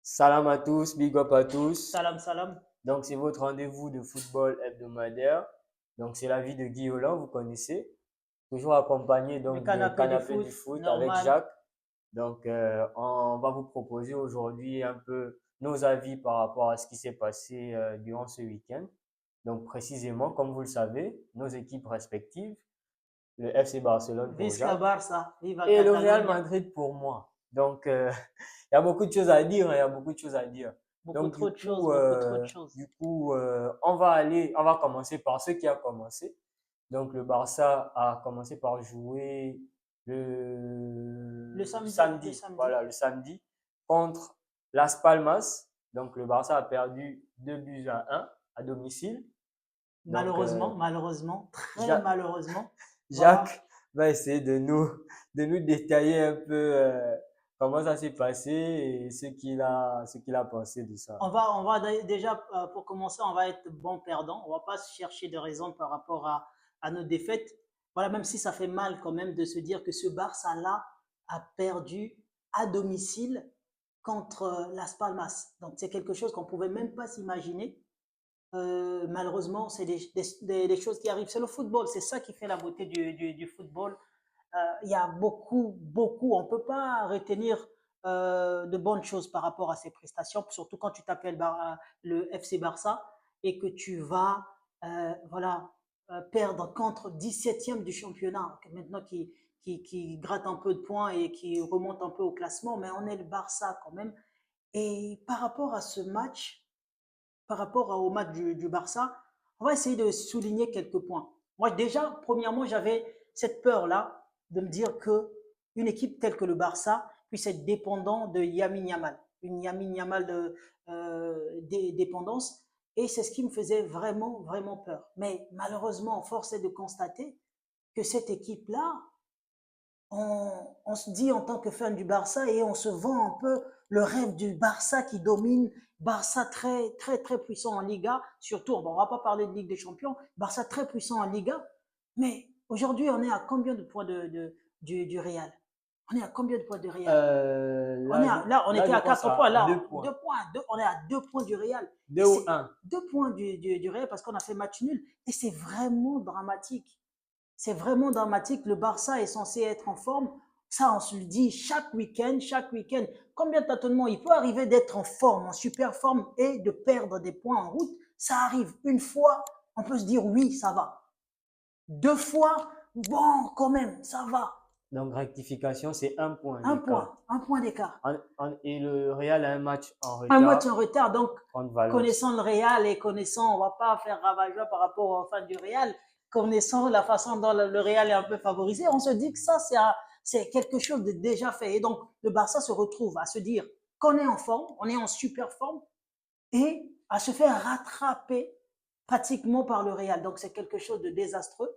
Salam à tous, big up à tous. Salam, salam. Donc, c'est votre rendez-vous de football hebdomadaire. Donc, c'est la vie de Guy Holland, vous connaissez. Toujours accompagné Le donc de canapé de Canapé du foot, foot avec normal. Jacques. Donc, on va vous proposer aujourd'hui un peu nos avis par rapport à ce qui s'est passé durant ce week-end. Donc, précisément, comme vous le savez, nos équipes respectives, le FC Barcelone pour Visca Jacques Barça, viva et le Real Catalonia. Madrid pour moi. Donc, il y a beaucoup de choses à dire, hein, il y a beaucoup de choses à dire. Beaucoup Donc, trop de choses, beaucoup trop de choses. on va commencer par ce qui a commencé. Donc, le Barça a commencé par jouer Le le samedi, le samedi, samedi. voilà, le samedi, contre Las Palmas. Donc, le Barça a perdu 2 buts à 1 à domicile. Donc, Malheureusement, malheureusement, très Ja- malheureusement. Voilà. Jacques va essayer de nous détailler un peu comment ça s'est passé et ce qu'il a pensé de ça. Déjà, pour commencer, on va être bon perdant. On va pas chercher de raison par rapport à nos défaites. Voilà, même si ça fait mal quand même de se dire que ce Barça-là a perdu à domicile contre Las Palmas. Donc, c'est quelque chose qu'on pouvait même pas s'imaginer. Malheureusement, c'est des choses qui arrivent. C'est le football, c'est ça qui fait la beauté du football. Il y a beaucoup, on ne peut pas retenir de bonnes choses par rapport à ces prestations, surtout quand tu t'appelles le FC Barça et que tu vas voilà, perdre contre 17e du championnat, maintenant qui gratte un peu de points et qui remonte un peu au classement, mais on est le Barça quand même. Et par rapport à ce match, par rapport au match du Barça, on va essayer de souligner quelques points. Moi, déjà, premièrement, j'avais cette peur-là de me dire que une équipe telle que le Barça puisse être dépendant de Yamin Yamal, une Yamin Yamal dépendance. Et c'est ce qui me faisait vraiment peur. Mais malheureusement, force est de constater que cette équipe-là, on se dit en tant que fan du Barça et on se vend un peu le rêve du Barça qui domine, Barça très puissant en Liga, surtout, on va pas parler de Ligue des Champions, Barça très puissant en Liga, mais aujourd'hui on est à combien de points du Real? On est à combien de points du Real? Là, on Là, était je à pense 4 points, à là, 2 points. on est à 2 points du Real. Et 2 ou c'est 1. 2 points du Real parce qu'on a fait match nul. Et c'est vraiment dramatique. C'est vraiment dramatique. Le Barça est censé être en forme. Ça, on se le dit chaque week-end, chaque week-end. Combien tâtonnements il peut arriver d'être en forme, en super forme et de perdre des points en route. Ça arrive une fois, on peut se dire oui, ça va. Deux fois, bon, quand même, ça va. Donc, rectification, c'est 1 point d'écart. Un point d'écart. Et le Real a un match en Un match retard en retard. Donc, contre Valence. connaissant le Real et connaissant, on va pas faire ravageur par rapport aux fans du Real, connaissant la façon dont le Real est un peu favorisé, on se dit que ça, c'est quelque chose de déjà fait. Et donc, le Barça se retrouve à se dire qu'on est en forme, on est en super forme, et à se faire rattraper pratiquement par le Real. Donc, c'est quelque chose de désastreux.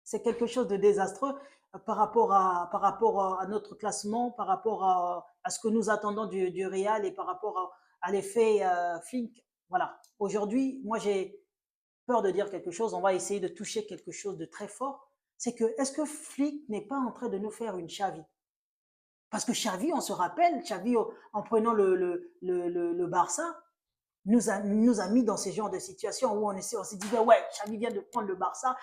C'est quelque chose de désastreux par rapport à notre classement, par rapport à ce que nous attendons du Real et par rapport à l'effet Flink. Voilà. Aujourd'hui, moi, j'ai peur de dire quelque chose. On va essayer de toucher quelque chose de très fort. C'est que, est-ce que Flick n'est pas en train de nous faire une Xavi? Parce que Xavi, on se rappelle, Xavi, en prenant le Barça, nous a mis dans ce genre de situation où on s'est dit, ben ouais, Xavi vient de prendre le Barça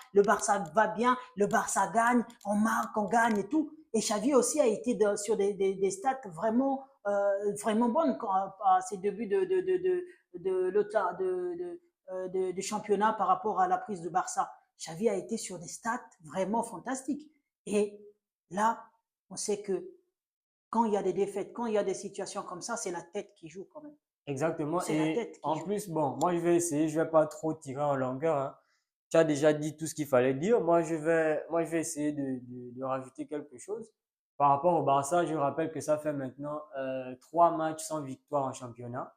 va bien, le Barça gagne, on marque, on gagne et tout. Et Xavi aussi a été sur des stats vraiment bonnes à ses débuts de championnat par rapport à la prise de Barça. Xavi a été sur des stats vraiment fantastiques. Et là, on sait que quand il y a des défaites, quand il y a des situations comme ça, c'est la tête qui joue quand même. Exactement. C'est la Et tête qui en joue. plus, bon, moi, je vais essayer, je vais pas trop tirer en longueur, hein. Tu as déjà dit tout ce qu'il fallait dire. Moi, je vais essayer de rajouter quelque chose. Par rapport au Barça, je rappelle que ça fait maintenant 3 matchs sans victoire en championnat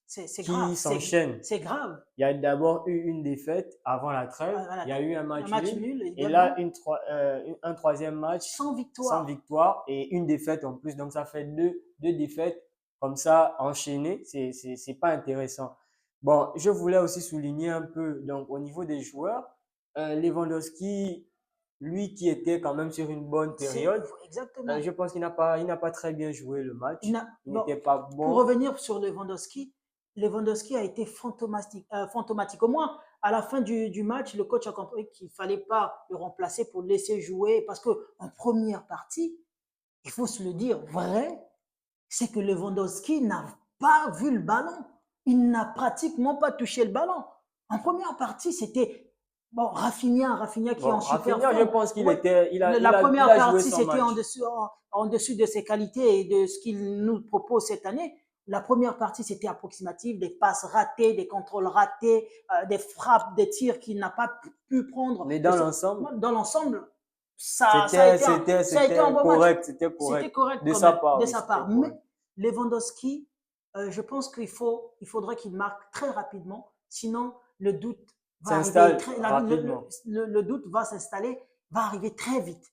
C'est grave, qui s'enchaînent. c'est grave. Il y a d'abord eu une défaite avant la trêve. Voilà, Il y a eu un un match match nul. nul Et là, également, un troisième match sans sans victoire. victoire et une défaite en plus. Donc, ça fait deux défaites comme ça enchaînées. C'est pas intéressant. Bon, je voulais aussi souligner un peu, donc, au niveau des joueurs, Lewandowski, lui qui était quand même sur une bonne période, Exactement. je pense il n'a pas très bien joué le match. Il Bon, n'était pas pour bon. revenir sur Lewandowski a été fantomatique. Au moins, à la fin du match, le coach a compris qu'il ne fallait pas le remplacer pour le laisser jouer parce qu'en première partie, il faut se le dire, vrai, c'est que Lewandowski n'a pas vu le ballon. Il n'a pratiquement pas touché le ballon. En première partie, c'était bon, Rafinha qui est en Bon, super Rafinha, je forme. pense qu'il Ouais, était, la il première a joué partie, son c'était match. en dessus de ses qualités et de ce qu'il nous propose cette année. La première partie, c'était approximatif, des passes ratées, des contrôles ratés, des frappes, des tirs qu'il n'a pas pu prendre. Mais dans l'ensemble, Dans l'ensemble, ça a été un bon match. c'était C'était correct correct de quand sa même, part, de oui, sa c'était part. Mais correct. Lewandowski, je pense il faudrait qu'il marque très rapidement. Sinon, le doute va arriver S'installe rapidement. le doute va s'installer, va arriver très vite.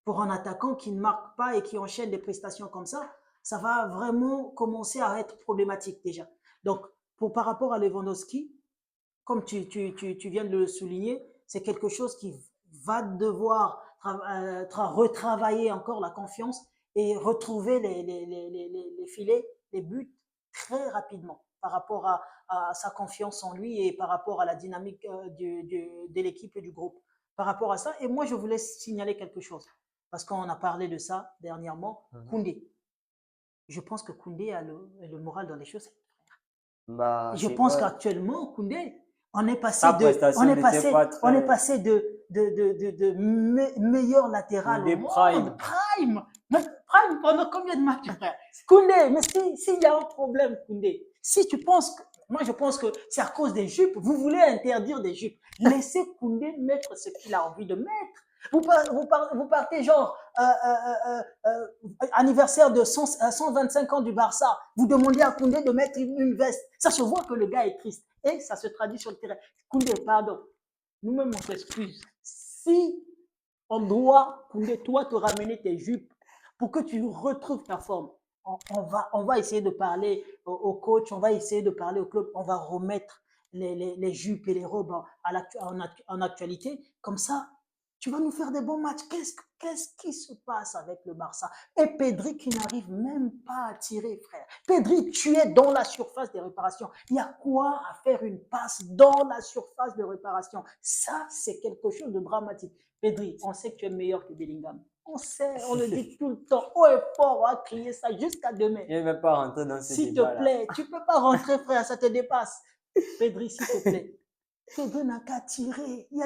Pour un attaquant qui ne marque pas et qui enchaîne des prestations comme ça va vraiment commencer à être problématique déjà. Donc, par rapport à Lewandowski, comme tu viens de le souligner, c'est quelque chose qui va devoir retravailler encore la confiance et retrouver les filets, les buts très rapidement par rapport à sa confiance en lui et par rapport à la dynamique de l'équipe et du groupe. Par rapport à ça, et moi je voulais signaler quelque chose, parce qu'on a parlé de ça dernièrement, Koundé. Je pense que Koundé a le moral dans les chaussettes. Bah, Je c'est pense vrai. qu'actuellement, Koundé, Sa prestation n'était pas on est très passé meilleur latéral au Koundé monde. Prime. Prime. Mais Prime pendant combien de matchs, frère? Koundé, mais s'il y a un problème, Koundé, si tu penses que, moi je pense que c'est à cause des jupes, vous voulez interdire des jupes. Laissez Koundé mettre ce qu'il a envie de mettre. Vous partez genre anniversaire de 125 ans du Barça, vous demandez à Koundé de mettre une veste. Ça se voit que le gars est triste et ça se traduit sur le terrain. Koundé, pardon, nous-mêmes on s'excuse. Si on doit, Koundé, toi, te ramener tes jupes pour que tu retrouves ta forme, on va essayer de parler au coach, on va essayer de parler au club, on va remettre les jupes et les robes en actualité. Comme ça, tu vas nous faire des bons matchs. Qu'est-ce qui se passe avec le Barça? Et Pedri qui n'arrive même pas à tirer, frère. Pedri, tu es dans la surface des réparations. Il y a quoi à faire une passe dans la surface de réparation? Ça, c'est quelque chose de dramatique. Pedri, on sait que tu es meilleur que Bellingham. On sait, on le dit tout le temps. Haut et fort, on va crier ça jusqu'à demain. Je ne vais pas rentrer dans ce S'il te débat-là. plaît, tu ne peux pas rentrer, frère, ça te dépasse. Pedri, s'il te plaît. Pedri n'a qu'à tirer. Il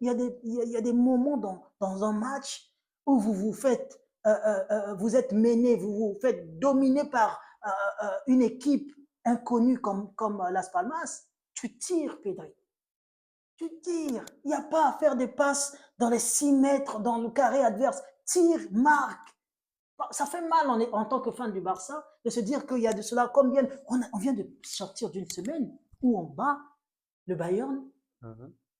y a des moments dans un match où vous êtes mené, vous vous faites dominer par une équipe inconnue comme Las Palmas. Tu tires, Pedri. Tu tires. Il n'y a pas à faire des passes dans les 6 mètres, dans le carré adverse. Tire, marque. Ça fait mal en tant que fan du Barça de se dire qu'il y a de cela combien. On vient de sortir d'une semaine où on bat le Bayern,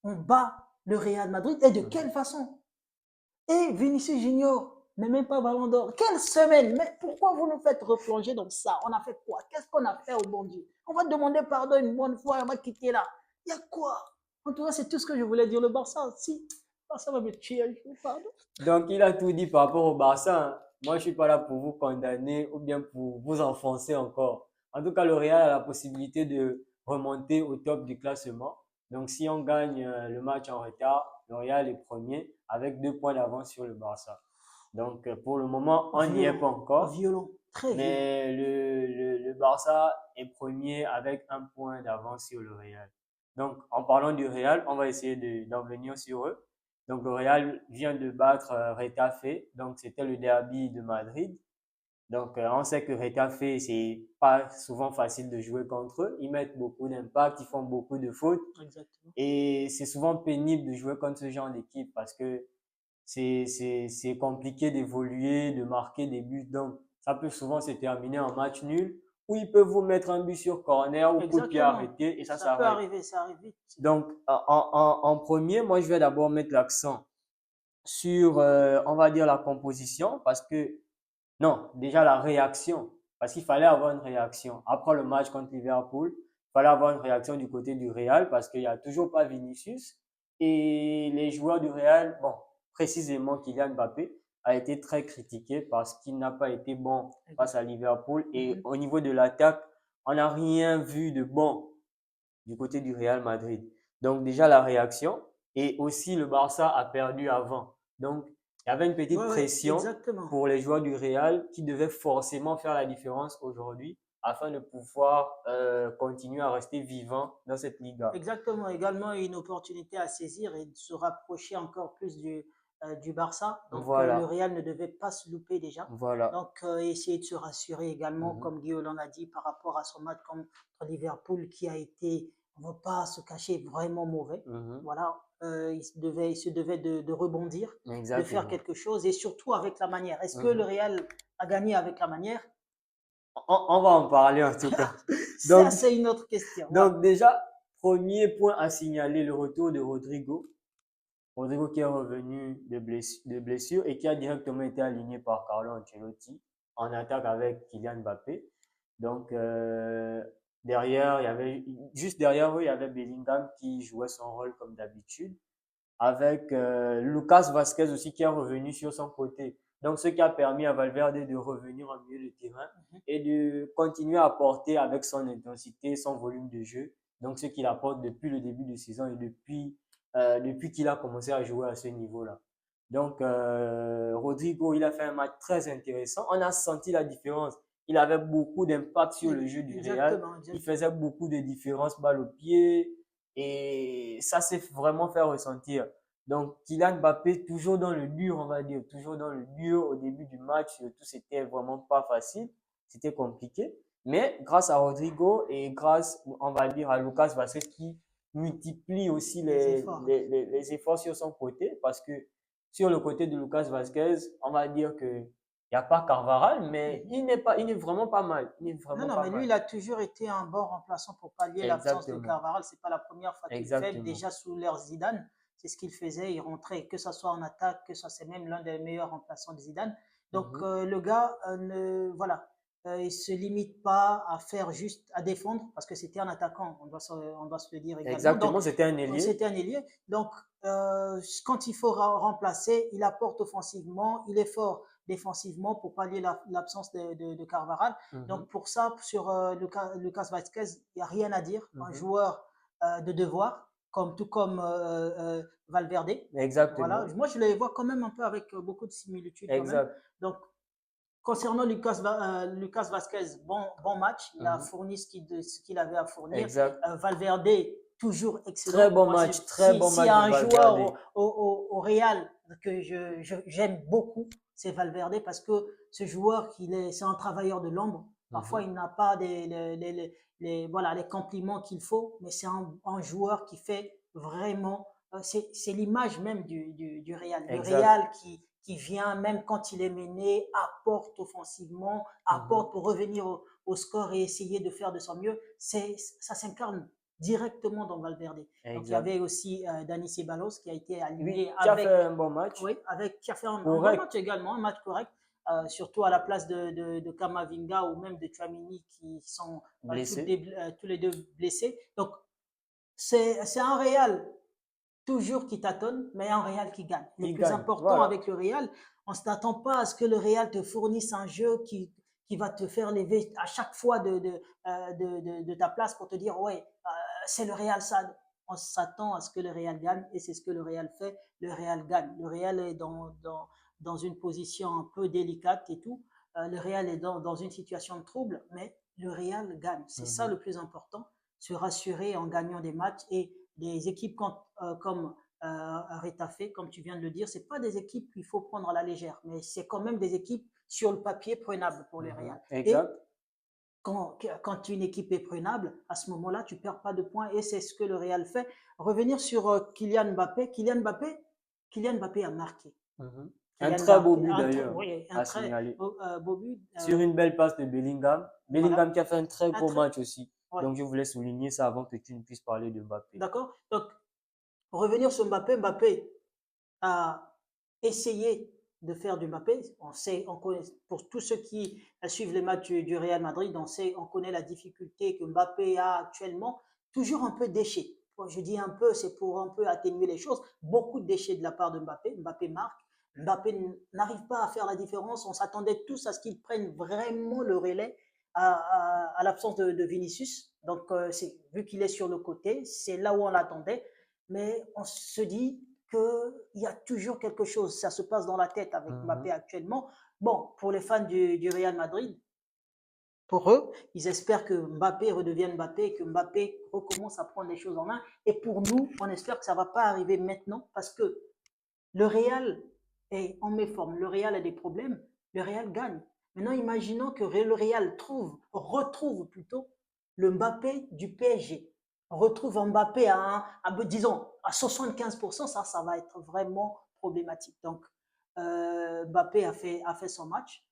on bat le Real Madrid. Et de quelle façon? Et Vinicius Junior n'est même pas Ballon d'Or. Quelle semaine? Mais pourquoi vous nous faites replonger dans ça? On a fait quoi? Qu'est-ce qu'on a fait au bon Dieu? On va demander pardon une bonne fois et on va quitter là. Il y a quoi? En tout cas, c'est tout ce que je voulais dire. Le Barça, si, le Barça va me tuer, je vous pardonne. Donc, il a tout dit par rapport au Barça, hein. Moi, je suis pas là pour vous condamner ou bien pour vous enfoncer encore. En tout cas, le Real a la possibilité de remonter au top du classement. Donc, si on gagne le match en retard, le Real est premier avec 2 points d'avance sur le Barça. Donc, pour le moment, on n'y est pas encore. Violent, très violent. Mais le Barça est premier avec 1 point d'avance sur le Real. Donc, en parlant du Real, on va essayer d'en venir sur eux. Donc, le Real vient de battre Retafe. Donc, c'était le derby de Madrid. Donc, on sait que Retafe, c'est pas souvent facile de jouer contre eux. Ils mettent beaucoup d'impact, ils font beaucoup de fautes. Exactement. Et c'est souvent pénible de jouer contre ce genre d'équipe parce que c'est compliqué d'évoluer, de marquer des buts. Donc, ça peut souvent se terminer en match nul où ils peuvent vous mettre un but sur corner ou coup de pied Exactement. arrêté et ça Ça peut s'arrête. arriver, ça arrive vite. Donc, en premier, moi, je vais d'abord mettre l'accent sur, on va dire, la composition parce que, non, déjà la réaction. Parce qu'il fallait avoir une réaction. Après le match contre Liverpool, il fallait avoir une réaction du côté du Real parce qu'il n'y a toujours pas Vinicius. Et les joueurs du Real, bon, précisément Kylian Mbappé, a été très critiqué parce qu'il n'a pas été bon face à Liverpool. Et Mhm. au niveau de l'attaque, on n'a rien vu de bon du côté du Real Madrid. Donc déjà la réaction et aussi le Barça a perdu avant. Donc il y avait une petite Ouais, ouais, pression exactement. pour les joueurs du Real qui devaient forcément faire la différence aujourd'hui afin de pouvoir continuer à rester vivant dans cette Liga. Exactement, également une opportunité à saisir et de se rapprocher encore plus du Barça. Donc le Voilà, Real ne devait pas se louper déjà. voilà. Donc essayer de se rassurer également, Mhm, comme Guy Hollande a dit, par rapport à son match contre Liverpool qui a été, on ne va pas se cacher, vraiment mauvais. mhm. Voilà, il se devait de rebondir, de faire Exactement. quelque chose et surtout avec la manière. Est-ce que le Mhm. Real a gagné avec la manière? On va en parler en tout cas. Ça, Donc, c'est une autre question. Voilà. donc déjà, premier point à signaler, le retour de Rodrigo. Rodrigo qui est revenu de blessure et qui a directement été aligné par Carlo Ancelotti en attaque avec Kylian Mbappé. Donc, derrière, il y avait, juste derrière eux, il y avait Bellingham qui jouait son rôle comme d'habitude, avec Lucas Vasquez aussi qui est revenu sur son côté. Donc, ce qui a permis à Valverde de revenir en milieu de terrain et de continuer à apporter avec son intensité, son volume de jeu. Donc, ce qu'il apporte depuis le début de saison et depuis qu'il a commencé à jouer à ce niveau-là. Donc, Rodrigo, il a fait un match très intéressant. On a senti la différence. Il avait beaucoup d'impact sur le jeu du Real. Exactement, Il exactement. faisait beaucoup de différences balle au pied. Et ça s'est vraiment fait ressentir. Donc, Kylian Mbappé, toujours dans le dur, on va dire, toujours dans le dur au début du match, surtout, c'était vraiment pas facile, c'était compliqué. Mais grâce à Rodrigo et grâce, on va dire, à Lucas Vazquez qui multiplie aussi Les efforts. les efforts sur son côté, parce que sur le côté de Lucas Vazquez, on va dire que il n'y a pas Carvaral, mais Mhm. il est vraiment pas mal. Il est Non, vraiment non, pas mais lui, mal. il a toujours été un bon remplaçant pour pallier l'absence de Exactement. Carvajal. C'est pas la première fois qu'il le fait. Exactement. Déjà sous l'ère Zidane, c'est ce qu'il faisait. Il rentrait, que ce soit en attaque, que ce soit c'est même l'un des meilleurs remplaçants de Zidane. Donc Mhm. le gars, voilà, il se limite pas à faire juste à défendre parce que c'était un attaquant. On doit se le dire également. Donc Exactement, c'était un ailier. c'était un ailier. Donc quand il faut remplacer, il apporte offensivement, il est fort défensivement pour pallier l'absence de Carvajal. Mhm. Donc pour ça, sur Lucas Vazquez, il n'y a rien à dire. Un Mhm. joueur de devoir, tout comme Valverde. Voilà. Exactement. Moi, je les vois quand même un peu avec beaucoup de similitudes quand même. Exact. Donc, concernant Lucas Vazquez, bon match. Il a Mhm. fourni ce qu'il avait à fournir. Exact. Valverde, toujours Très excellent. bon Moi, match, très bon s'il y match a de un joueur Valverde. au Real que j'aime beaucoup, c'est Valverde parce que ce joueur, c'est un travailleur de l'ombre. Parfois, Mhm. il n'a pas voilà, les compliments qu'il faut, mais c'est un joueur qui fait vraiment. C'est l'image même du Real. Le Exact. Real qui vient, même quand il est mené, apporte offensivement, Mhm. apporte pour revenir au score et essayer de faire de son mieux. Ça s'incarne directement dans Valverde. Donc il y Exact. avait aussi Dani Ceballos qui a été Oui, aligné qui a fait avec, un bon match. oui, qui a fait un bon match Correct. également, un match correct. Surtout à la place de Kamavinga ou même de Chouamini qui sont Blessé. tous les deux blessés. Donc c'est un Real toujours qui tâtonne, mais un Real qui gagne. Le Qui plus gagne. important Voilà. avec le Real, on ne s'attend pas à ce que le Real te fournisse un jeu qui va te faire lever à chaque fois de ta place pour te dire, ouais, c'est le Real ça. On s'attend à ce que le Real gagne et c'est ce que le Real fait. Le Real gagne. Le Real est dans une position un peu délicate et tout. Le Real est dans une situation de trouble, mais le Real gagne. C'est ça Mhm. le plus important. Se rassurer en gagnant des matchs et des équipes comme Retafe, comme tu viens de le dire, c'est pas des équipes qu'il faut prendre à la légère, mais c'est quand même des équipes sur le papier prenables pour les Mhm. Real. Exact. Et quand une équipe est prenable, à ce moment-là, tu perds pas de points et c'est ce que le Real fait. Revenir sur Kylian Mbappé. Kylian Mbappé a marqué. Mhm. Un Kylian très beau Mbappé, but d'ailleurs oui, un à très signaler. beau but. Sur une belle passe de Bellingham. Voilà, Bellingham qui a fait un très un gros très, match aussi. ouais, Donc je voulais souligner ça avant que tu ne puisses parler de Mbappé. d'accord. Donc revenir sur Mbappé. Mbappé a essayé de faire du Mbappé. On connaît, pour tous ceux qui suivent les matchs du Real Madrid, on connaît la difficulté que Mbappé a actuellement, toujours un peu déchet. je dis un peu, c'est pour un peu atténuer les choses. Beaucoup de déchets de la part de Mbappé. Mbappé marque. Mbappé n'arrive pas à faire la différence. On s'attendait tous à ce qu'il prenne vraiment le relais à l'absence de Vinicius. Donc, vu qu'il est sur le côté, c'est là où on l'attendait. Mais on se dit qu'il y a toujours quelque chose. Ça se passe dans la tête avec Mbappé actuellement. Bon, pour les fans du Real Madrid, pour eux, ils espèrent que Mbappé redevienne Mbappé, que Mbappé recommence à prendre les choses en main. Et pour nous, on espère que ça ne va pas arriver maintenant parce que le Real est en méforme. Le Real a des problèmes. Le Real gagne. Maintenant, imaginons que le Real retrouve plutôt le Mbappé du PSG. On retrouve Mbappé disons, à 75%, ça va être vraiment problématique. Donc, Mbappé a fait son match.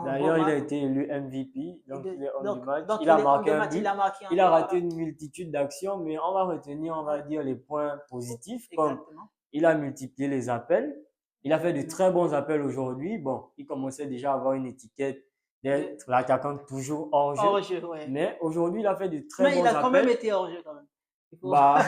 D'ailleurs, il a été élu MVP, donc il est homme du match. Donc Il a il est homme marqué de un match, il but. a marqué un Il a but. raté Voilà. une multitude d'actions, mais on va retenir, on va dire, les points positifs, comme Exactement. il a multiplié les appels. Il a fait de très bons appels aujourd'hui. Bon, il commençait déjà à avoir une étiquette d'être l'attaquant toujours hors jeu. Hors jeu, ouais. Mais aujourd'hui, il a fait de très Mais bons il a quand même appels. été hors jeu quand même. Bah,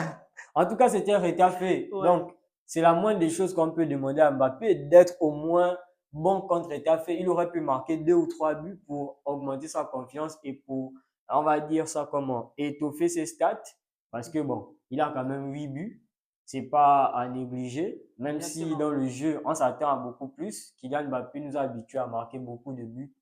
en tout cas, c'était rétaffé. Ouais. Donc, c'est la moindre des choses qu'on peut demander à Mbappé, d'être au moins bon contre rétaffé. Il aurait pu marquer 2 ou 3 buts pour augmenter sa confiance et pour, on va dire ça comment, étoffer ses stats. Parce que bon, il a quand même 8 buts. C'est pas à négliger. Même si Exactement. dans le jeu, on s'attend à beaucoup plus. Kylian Mbappé nous a habitués à marquer beaucoup de buts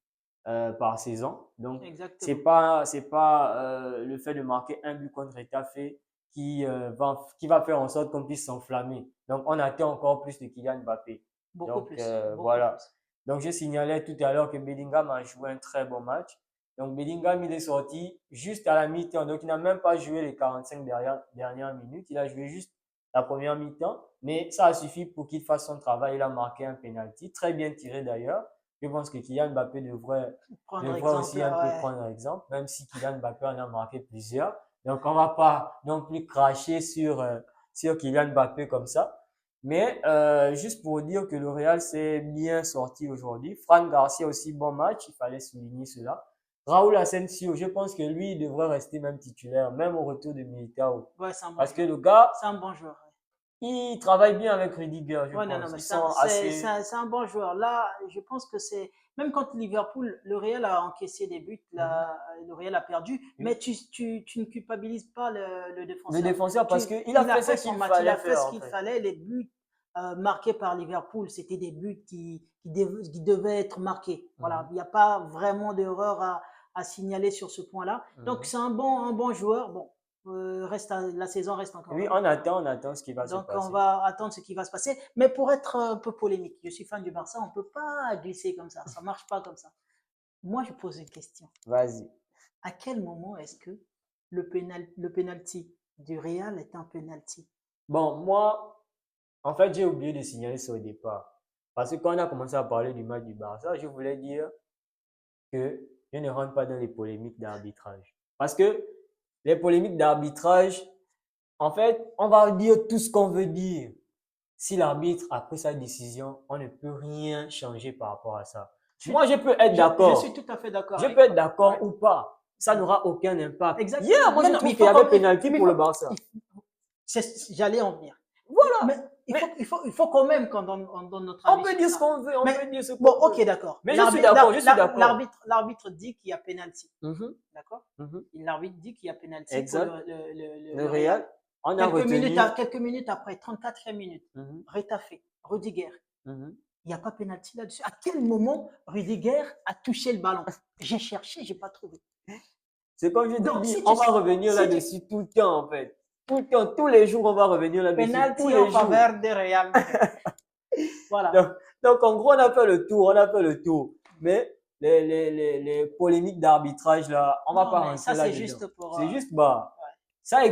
par saison. Donc, Exactement. c'est pas le fait de marquer un but contre rétaffé qui va faire en sorte qu'on puisse s'enflammer. Donc, on attend encore plus de Kylian Mbappé. Beaucoup Donc, plus. Beaucoup voilà. plus. Donc, je signalais tout à l'heure que Bellingham a joué un très bon match. Donc, Bellingham, il est sorti juste à la mi-temps. Donc, il n'a même pas joué les 45 dernières minutes. Il a joué juste la première mi-temps. Mais ça a suffi pour qu'il fasse son travail. Il a marqué un penalty. Très bien tiré d'ailleurs. Je pense que Kylian Mbappé devrait aussi un peu prendre exemple, même si Kylian Mbappé en a marqué plusieurs. Donc, on va pas non plus cracher sur Kylian Mbappé comme ça. Mais juste pour dire que le Real s'est bien sorti aujourd'hui. Fran Garcia aussi, bon match, il fallait souligner cela. Raúl Asensio, je pense que lui, il devrait rester même titulaire, même au retour de Militao. Ouais, c'est un bon Parce que joueur. le gars, C'est un bon joueur. il travaille bien avec Rudiger, je Ouais, non, pense. mais Ils sont assez… c'est un bon joueur. Là, je pense que c'est. Même quand Liverpool, le Real a encaissé des buts, le Real a perdu, mais tu ne culpabilises pas le Le défenseur. défenseur, parce qu'il a Il a fait ce fait son qu'il match, il fallait a fait faire, ce en qu'il fait. fallait. Les buts marqués par Liverpool, c'était des buts qui devaient être marqués. Voilà, il n'y a pas vraiment d'erreur à signaler sur ce point-là. Donc, c'est un bon joueur. Bon, la saison reste encore Oui, longue. on attend ce qui va se Donc, on passer. va attendre ce qui va se passer. Mais pour être un peu polémique, je suis fan du Barça, on ne peut pas glisser comme ça. Ça ne marche pas comme ça. Moi, je pose une question. Vas-y. À quel moment est-ce que le penalty du Real est un penalty? Bon, moi, en fait, j'ai oublié de signaler ça au départ. Parce que quand on a commencé à parler du match du Barça, je voulais dire que je ne rentre pas dans les polémiques d'arbitrage. Parce que les polémiques d'arbitrage, en fait, on va dire tout ce qu'on veut dire. Si l'arbitre a pris sa décision, on ne peut rien changer par rapport à ça. Moi, je peux être d'accord. Je suis tout à fait d'accord. Je peux être d'accord ou pas. Ça n'aura aucun impact. Exactement. Hier, moi, je trouve qu'il y avait pénalty pour le Barça. J'allais en venir. Voilà. Mais il faut quand même qu'on donne notre avis. On peut dire ce qu'on veut, on peut dire ce qu'on Bon, veut. ok, d'accord. Mais je suis d'accord, je suis d'accord. L'arbitre dit qu'il y a penalty. D'accord? Mhm. L'arbitre dit qu'il y a penalty Exact. pour Le Real, on a quelques minutes après, 34e minute, Rétafé, Rudiger. Il n'y a pas penalty là-dessus. À quel moment Rudiger a touché le ballon? J'ai cherché, j'ai pas trouvé. C'est comme je te dis, on va revenir là-dessus tout le temps en fait. Tout le temps, tous les jours, on va revenir là-dessus. Penalty en faveur de Real. Voilà. Donc, en gros, on a fait le tour. Mais les polémiques d'arbitrage là, on va pas rentrer là-dedans. C'est juste pour. C'est juste bas. Ouais. Ça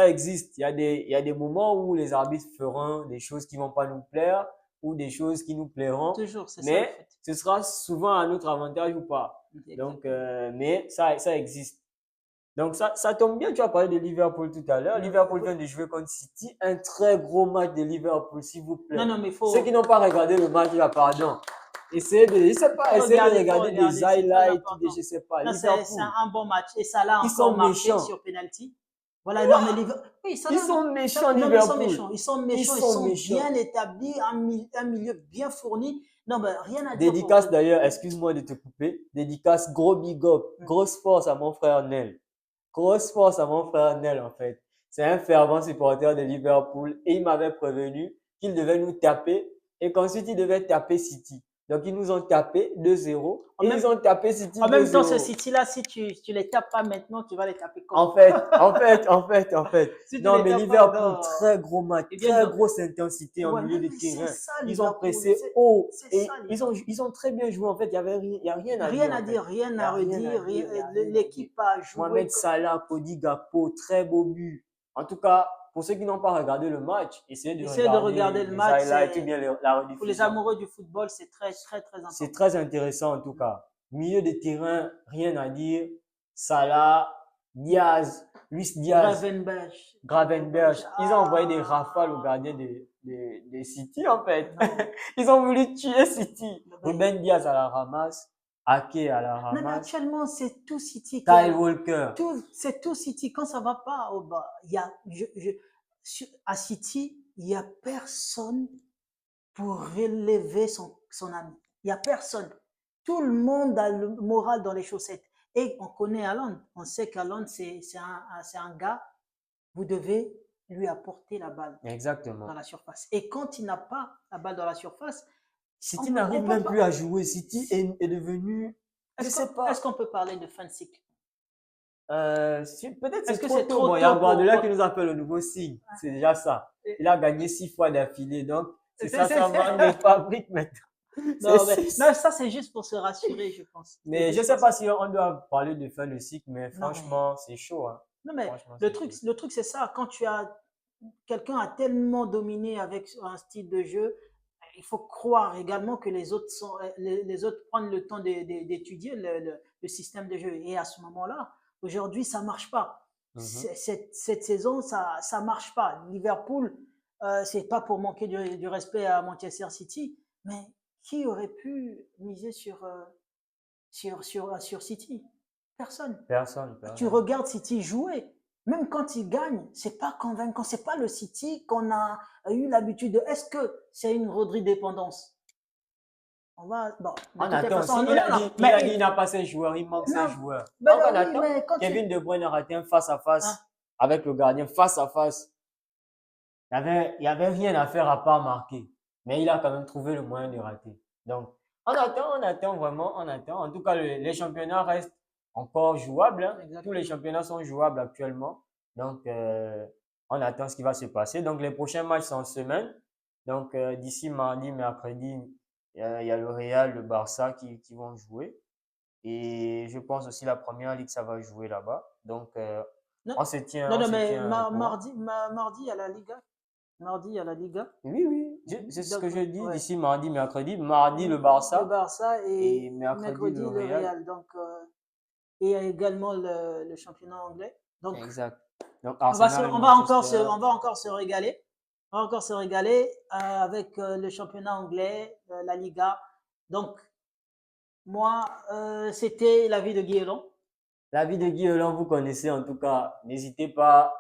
existe. Il y a des moments où les arbitres feront des choses qui vont pas nous plaire ou des choses qui nous plairont. Toujours, c'est ça. Mais ce sera souvent à notre avantage ou pas. Donc, mais ça existe. Donc, ça tombe bien, tu as parlé de Liverpool tout à l'heure. Liverpool vient de jouer contre City. Un très gros match de Liverpool, s'il vous plaît. Non, mais ceux qui n'ont pas regardé le match, là, pardon. Essayez de regarder des highlights, je sais pas. C'est un bon match. Et ça l'a encore marqué sur penalty. Voilà, non, mais oui, ça Ils là, sont méchants, non, mais ils sont Liverpool. méchants. Ils sont Ils méchants, ils sont sont méchants. bien établis, un milieu bien fourni. Non, mais rien à dire pour Dédicace eux. d'ailleurs, excuse-moi de te couper. Dédicace, gros big up, Mm. grosse force à mon frère Nel. Grosse force à mon frère Nel, en fait. C'est un fervent supporter de Liverpool et il m'avait prévenu qu'il devait nous taper et qu'ensuite il devait taper City. Donc ils nous ont tapé 2-0 En et même, ils ont tapé City en même temps, ce 2-0. City-là, si tu les tapes pas maintenant, tu vas les taper quand? En fait. Si tu Non, les mais tapes pas, Liverpool, non. très gros match, Ils viennent très de. grosse intensité en Ouais, milieu non, de mais c'est terrain. ça, Ils ont Liverpool. pressé haut C'est ça, et Liverpool. ils ont très bien joué. En fait, il y a rien à Rien dire, à en fait. dire, rien Il y à a rien à redire. dire, il y a rien à dire. L'équipe a joué. Mohamed Salah, Cody Gakpo, très beau but. En tout cas, pour ceux qui n'ont pas regardé le match, essayez de Essayez de regarder regarder le les match. highlights ou bien la Pour les rediffusion. amoureux du football, c'est très, très, très C'est important. très intéressant en tout cas. Milieu de terrain, rien à dire. Salah, Diaz, Luis Diaz, Gravenberch. Gravenberch. Ils ont envoyé des rafales au gardien de City en fait. Ils ont voulu tuer City. Ruben Diaz à la ramasse, Ake à la Non, mais ramasse, actuellement, c'est tout City qui Kyle a. Walker. C'est tout City. Quand ça va pas au bas, il y a, à City, il n'y a personne pour relever son ami. Il n'y a personne. Tout le monde a le moral dans les chaussettes. Et on connaît Haaland. On sait qu'Haaland, c'est un gars, vous devez lui apporter la balle dans Exactement. la surface. Et quand il n'a pas la balle dans la surface, City on n'arrive peut même pas. plus à jouer. City est devenu, je sais Est-ce pas. qu'on peut parler de fin de cycle? Peut-être Est-ce c'est que trop c'est tôt. trop Bon, il y a tôt Guardiola qui nous appelle le nouveau signe. C'est déjà ça. Il a gagné 6 fois d'affilée. Donc, c'est ça sa marque de fabrique maintenant. Non, mais C'est- non, ça, c'est juste pour se rassurer, je pense. C'est Mais je juste sais pour pas ça. si on doit parler de fin de cycle, mais Non, mais, franchement, c'est chaud, hein. non, mais Franchement, c'est chaud. le truc, c'est ça. Quand quelqu'un a tellement dominé avec un style de jeu, il faut croire également que les autres prennent le temps d'étudier le système de jeu. Et à ce moment-là, aujourd'hui, ça marche pas. Mhm. Cette saison, ça marche pas. Liverpool, c'est pas pour manquer du respect à Manchester City, mais qui aurait pu miser sur City? Personne. Personne, Tu personne. regardes City jouer, même quand il gagne, c'est pas convaincant. C'est pas le City qu'on a eu l'habitude de. Est-ce que c'est une Rodri dépendance? Bon, de On toutes les attend façons, aussi. non, non, non, Il a dit mais il n'a pas ses joueurs, il manque ses non, joueurs. ben Donc, on oui, attend. mais quand Kevin tu, De Bruyne a raté un face à hein, face avec le gardien, face à face. Il y avait rien à faire à part marquer. Mais il a quand même trouvé le moyen de rater. Donc, on attend vraiment, on attend. En tout cas, les championnats restent encore jouables, hein. Tous les exactement. championnats sont jouables actuellement. Donc, on attend ce qui va se passer. Donc, les prochains matchs sont en semaine. Donc, d'ici mardi, mercredi, il y a le Real, le Barça qui vont jouer. Et je pense aussi la première ligue, ça va jouer là-bas. Donc, Non, on non, se mais tient au courant. mardi à la Liga. Mardi à la Liga. Oui, oui, c'est ce que Donc, je dis ouais. d'ici mardi, mercredi. Mardi, le Le Barça Barça et et mercredi, le mercredi le Real. Real. Donc, et il y a également le championnat anglais. Donc, Exact. Donc, Arsenal, Manchester. on va encore se régaler. On va encore se régaler avec le championnat anglais, la Liga. Donc, moi, c'était l'avis de Guillaume. La vie de Guy Hollande, vous connaissez en tout cas. N'hésitez pas,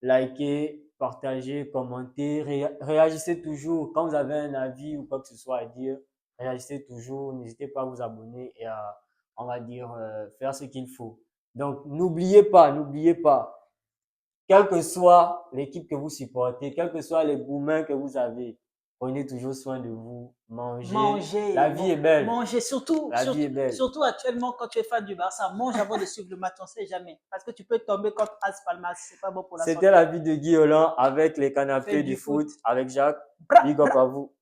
liker, partager, commenter, réagissez toujours. Quand vous avez un avis ou quoi que ce soit à dire, réagissez toujours. N'hésitez pas à vous abonner et à, on va dire, faire ce qu'il faut. Donc, n'oubliez pas, quelle que soit l'équipe que vous supportez, quels que soient les gourmands que vous avez, prenez toujours soin de vous. Mangez. La vie est belle. Manger, La vie est belle. surtout actuellement quand tu es fan du Barça, mange avant de suivre le match, on ne sait jamais. Parce que tu peux tomber contre As Palmas, c'est pas bon pour la C'était santé. la vie de Guy Hollande avec les canapés Faites du du foot foot. avec Jacques. Bra, Big up bra. à vous.